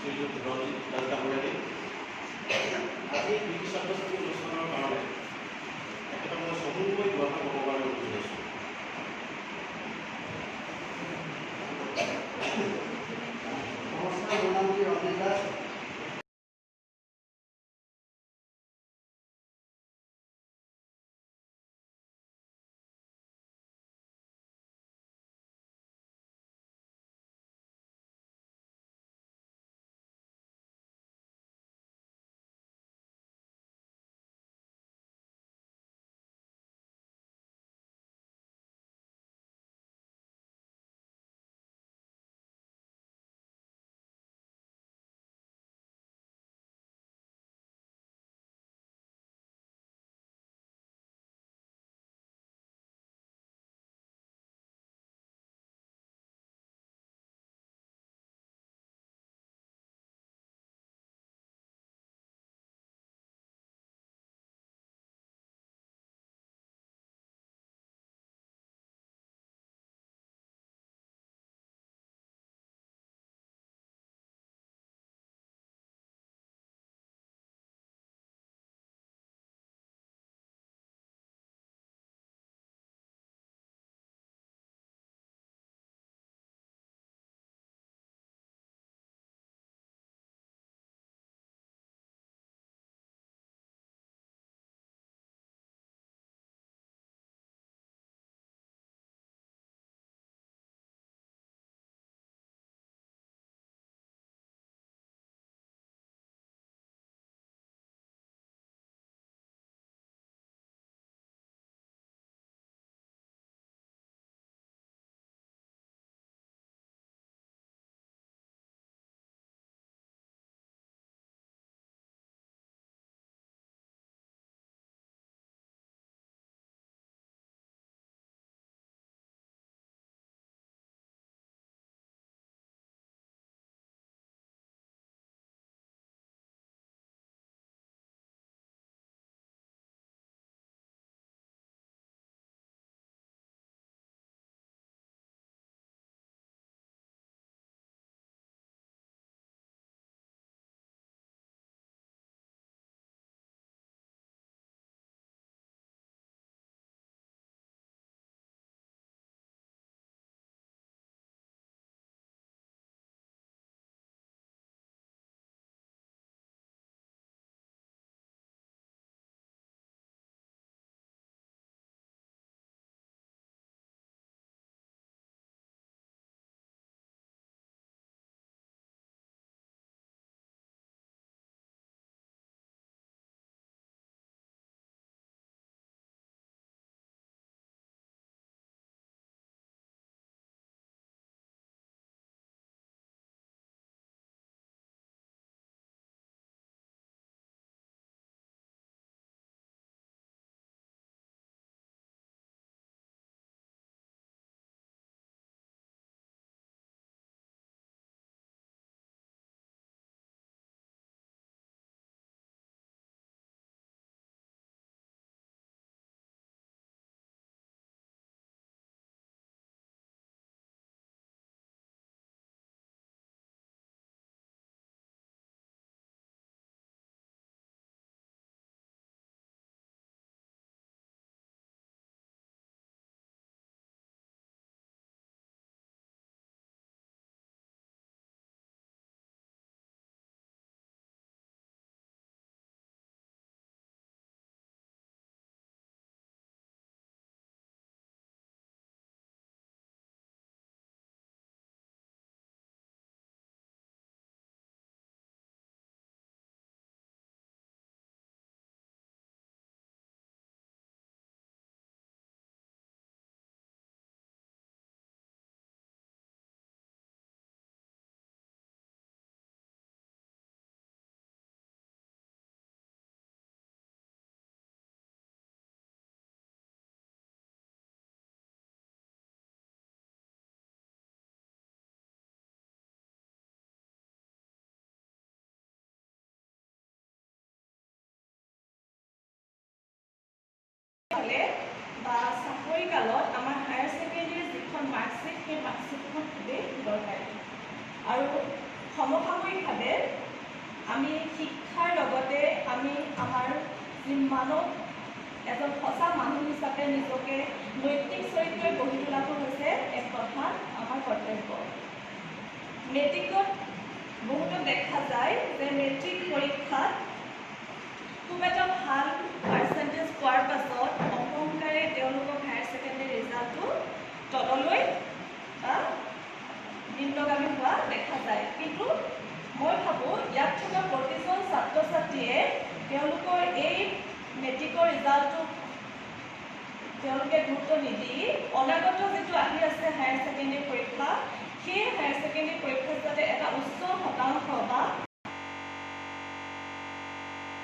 শ্ৰীযুত ৰঞ্জিত দাস ডাঙৰীয়ানী আজি কৃষি ছাত্ৰ ছাত্ৰী অনুষ্ঠানৰ কাৰণে তেখেতক মই চমুকৈ দুআষাৰ ক'ব কাৰণে উঠি আছোঁ। নমস্কাৰ, মোৰ নাম শ্ৰী ৰঞ্জিত দাস। বা চাকৰি কালত আমাৰ হায়াৰ ছেকেণ্ডেৰীৰ যিখন মাৰ্কশ্বিট সেই মাৰ্কশ্বিটখন খুবেই দৰকাৰী আৰু সমসাময়িকভাৱে আমি শিক্ষাৰ লগতে আমি আমাৰ যি মানৱ এজন সঁচা মানুহ হিচাপে নিজকে নৈতিক চৰিত্ৰই গঢ়ি তোলাটো হৈছে এক প্ৰধান আমাৰ কৰ্তব্য। মেট্ৰিকত বহুতো দেখা যায় যে মেট্ৰিক পৰীক্ষাত খুব এটা ভাল পাৰ্চেণ্টেজ পোৱাৰ পাছত অহংকাৰে তেওঁলোকক হায়াৰ ছেকেণ্ডেৰী ৰিজাল্টটো তললৈ নিম্নগামী হোৱা দেখা যায়। কিন্তু মই ভাবোঁ ইয়াত থকা প্ৰতিজন ছাত্ৰ ছাত্ৰীয়ে তেওঁলোকৰ এই মেট্ৰিকৰ ৰিজাল্টটো তেওঁলোকে গুৰুত্ব নিদি অনাগত যিটো আহি আছে হায়াৰ ছেকেণ্ডেৰী পৰীক্ষা, সেই হায়াৰ ছেকেণ্ডেৰী পৰীক্ষাত যাতে এটা উচ্চ শতাংশ বা